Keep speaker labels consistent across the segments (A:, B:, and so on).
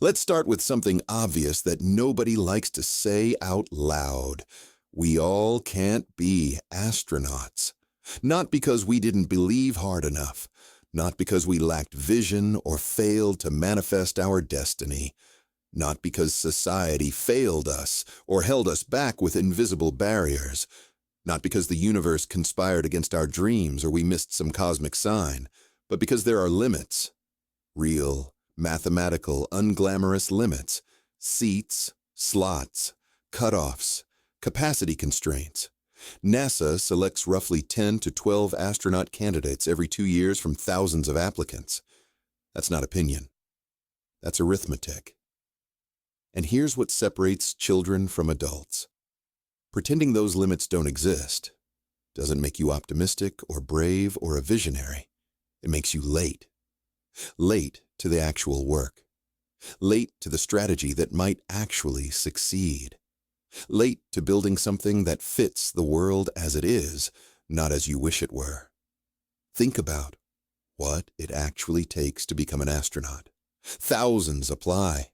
A: Let's start with something obvious that nobody likes to say out loud. We all can't be astronauts. Not because we didn't believe hard enough, not because we lacked vision or failed to manifest our destiny, not because society failed us or held us back with invisible barriers, not because the universe conspired against our dreams or we missed some cosmic sign, but because there are limits. Real, mathematical, unglamorous limits, seats, slots, cutoffs, capacity constraints. NASA selects roughly 10 to 12 astronaut candidates every 2 years from thousands of applicants. That's not opinion. That's arithmetic. And here's what separates children from adults. Pretending those limits don't exist doesn't make you optimistic or brave or a visionary. It makes you late. Late to the actual work. Late to the strategy that might actually succeed. Late to building something that fits the world as it is, not as you wish it were. Think about what it actually takes to become an astronaut. Thousands apply.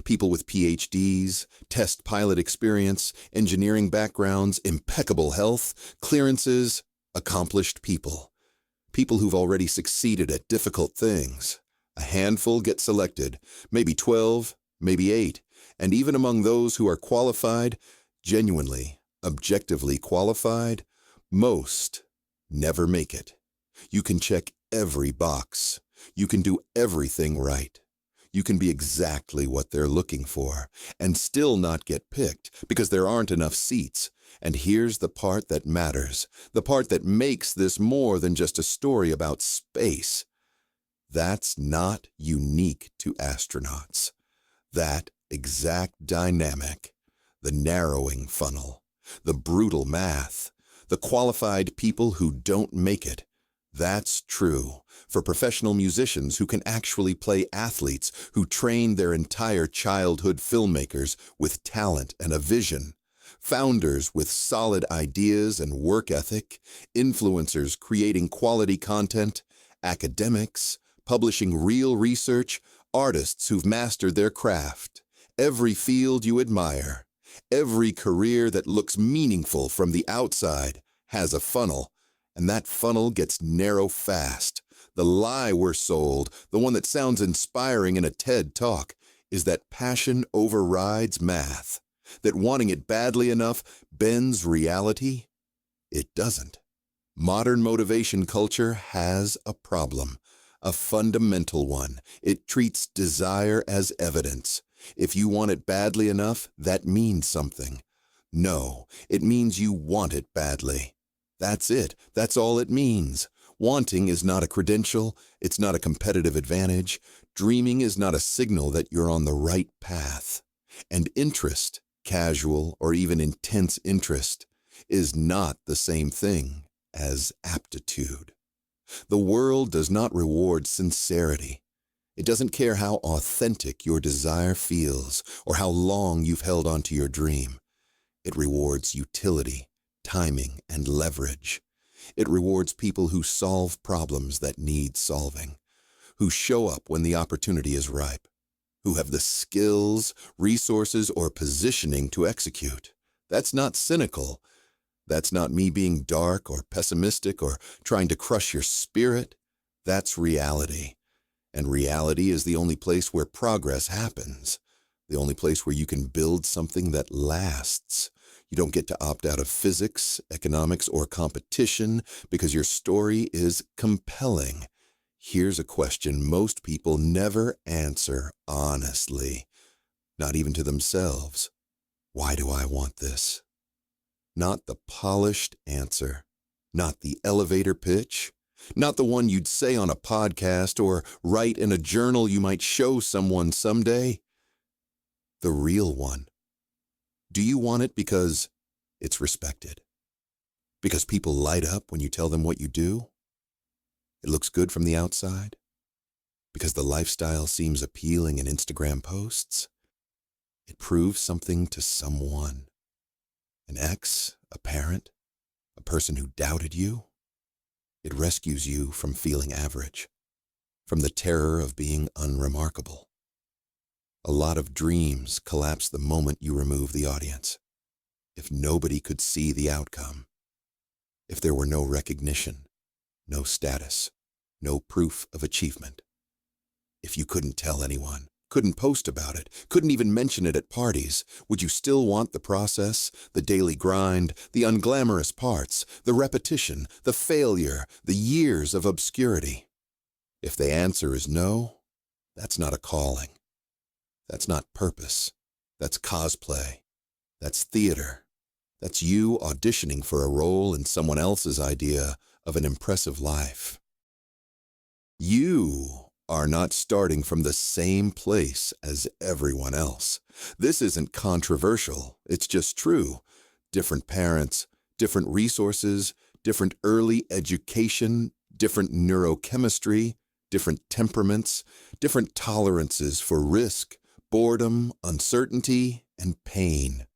A: People with PhDs, test pilot experience, engineering backgrounds, impeccable health, clearances, accomplished people. People who've already succeeded at difficult things. A handful get selected, maybe 12, maybe 8, and even among those who are qualified, genuinely, objectively qualified, most never make it. You can check every box. You can do everything right. You can be exactly what they're looking for and still not get picked because there aren't enough seats. And here's the part that matters, the part that makes this more than just a story about space. That's not unique to astronauts. That exact dynamic, the narrowing funnel, the brutal math, the qualified people who don't make it, that's true for professional musicians who can actually play athletes who train their entire childhood filmmakers with talent and a vision, founders with solid ideas and work ethic, influencers creating quality content, academics, publishing real research, artists who've mastered their craft, every field you admire, every career that looks meaningful from the outside has a funnel, and that funnel gets narrow fast. The lie we're sold, the one that sounds inspiring in a TED Talk, is that passion overrides math, that wanting it badly enough bends reality. It doesn't. Modern motivation culture has a problem, a fundamental one. It treats desire as evidence. If you want it badly enough, that means something. No, it means you want it badly. That's it. That's all it means. Wanting is not a credential. It's not a competitive advantage. Dreaming is not a signal that you're on the right path. And interest, casual or even intense interest, is not the same thing as aptitude. The world does not reward sincerity. It doesn't care how authentic your desire feels or how long you've held on to your dream. It rewards utility, timing, and leverage. It rewards people who solve problems that need solving, who show up when the opportunity is ripe, who have the skills, resources, or positioning to execute. That's not cynical. That's not me being dark or pessimistic or trying to crush your spirit. That's reality. And reality is the only place where progress happens, the only place where you can build something that lasts. You don't get to opt out of physics, economics, or competition because your story is compelling. Here's a question most people never answer honestly, not even to themselves. Why do I want this? Not the polished answer, not the elevator pitch, not the one you'd say on a podcast or write in a journal you might show someone someday. The real one. Do you want it because it's respected? Because people light up when you tell them what you do? It looks good from the outside? Because the lifestyle seems appealing in Instagram posts? It proves something to someone. An ex, a parent, a person who doubted you? It rescues you from feeling average, from the terror of being unremarkable. A lot of dreams collapse the moment you remove the audience. If nobody could see the outcome, if there were no recognition, no status, no proof of achievement, if you couldn't tell anyone, couldn't post about it, couldn't even mention it at parties, would you still want the process, the daily grind, the unglamorous parts, the repetition, the failure, the years of obscurity? If the answer is no, that's not a calling. That's not purpose. That's cosplay. That's theater. That's you auditioning for a role in someone else's idea of an impressive life. You are not starting from the same place as everyone else. This isn't controversial. It's just true. Different parents, different resources, different early education, different neurochemistry, different temperaments, different tolerances for risk, boredom, uncertainty, and pain.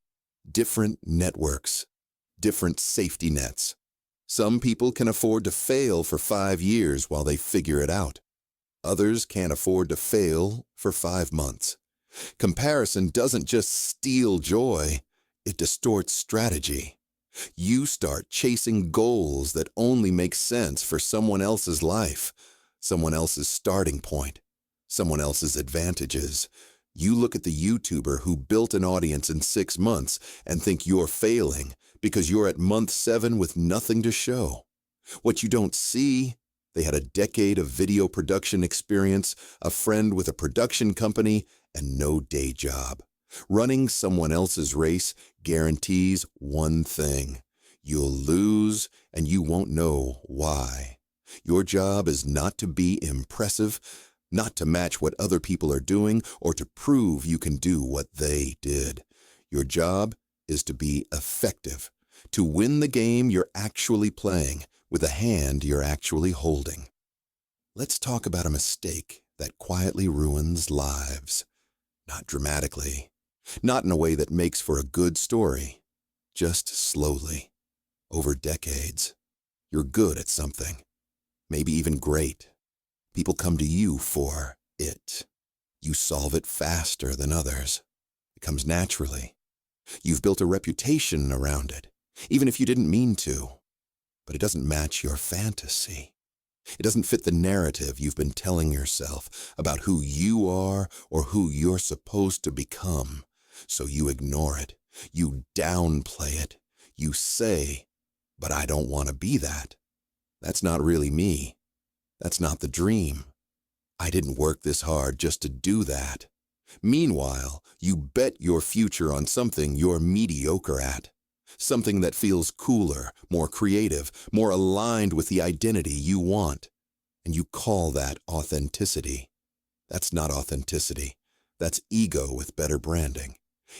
A: Different networks, different safety nets. Some people can afford to fail for 5 years while they figure it out. Others can't afford to fail for 5 months. Comparison doesn't just steal joy, it distorts strategy. You start chasing goals that only make sense for someone else's life, someone else's starting point, someone else's advantages. You look at the YouTuber who built an audience in 6 months and think you're failing because you're at month 7 with nothing to show. What you don't see, they had a decade of video production experience, a friend with a production company, and no day job. Running someone else's race guarantees one thing: you'll lose, and you won't know why. Your job is not to be impressive, not to match what other people are doing, or to prove you can do what they did. Your job is to be effective, to win the game you're actually playing, with a hand you're actually holding. Let's talk about a mistake that quietly ruins lives. Not dramatically, not in a way that makes for a good story, just slowly, over decades. You're good at something, maybe even great. People come to you for it. You solve it faster than others. It comes naturally. You've built a reputation around it, even if you didn't mean to. But it doesn't match your fantasy. It doesn't fit the narrative you've been telling yourself about who you are or who you're supposed to become. So you ignore it. You downplay it. You say, "But I don't want to be that. That's not really me. That's not the dream. I didn't work this hard just to do that." Meanwhile, you bet your future on something you're mediocre at. Something that feels cooler, more creative, more aligned with the identity you want. And you call that authenticity. That's not authenticity. That's ego with better branding.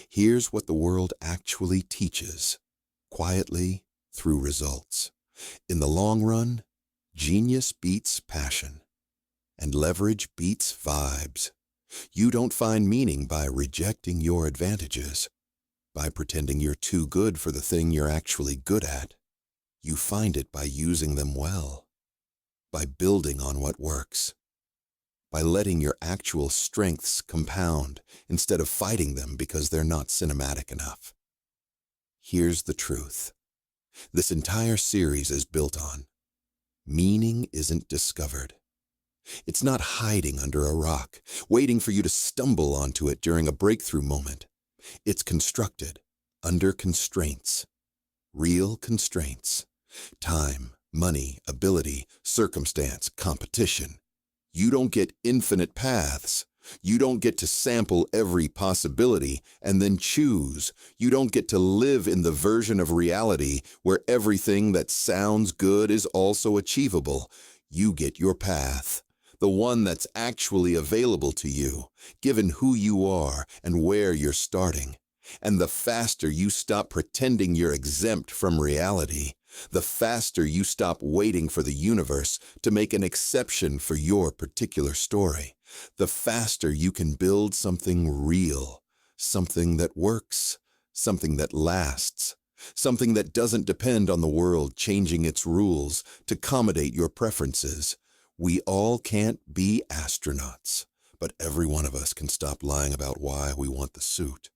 A: Here's what the world actually teaches, quietly through results. In the long run, genius beats passion, and leverage beats vibes. You don't find meaning by rejecting your advantages, by pretending you're too good for the thing you're actually good at. You find it by using them well, by building on what works, by letting your actual strengths compound instead of fighting them because they're not cinematic enough. Here's the truth. This entire series is built on meaning isn't discovered. It's not hiding under a rock, waiting for you to stumble onto it during a breakthrough moment. It's constructed under constraints, real constraints: time, money, ability, circumstance, competition. You don't get infinite paths. You don't get to sample every possibility and then choose. You don't get to live in the version of reality where everything that sounds good is also achievable. You get your path, the one that's actually available to you, given who you are and where you're starting. And the faster you stop pretending you're exempt from reality, the faster you stop waiting for the universe to make an exception for your particular story, the faster you can build something real, something that works, something that lasts, something that doesn't depend on the world changing its rules to accommodate your preferences. We all can't be astronauts, but every one of us can stop lying about why we want the suit.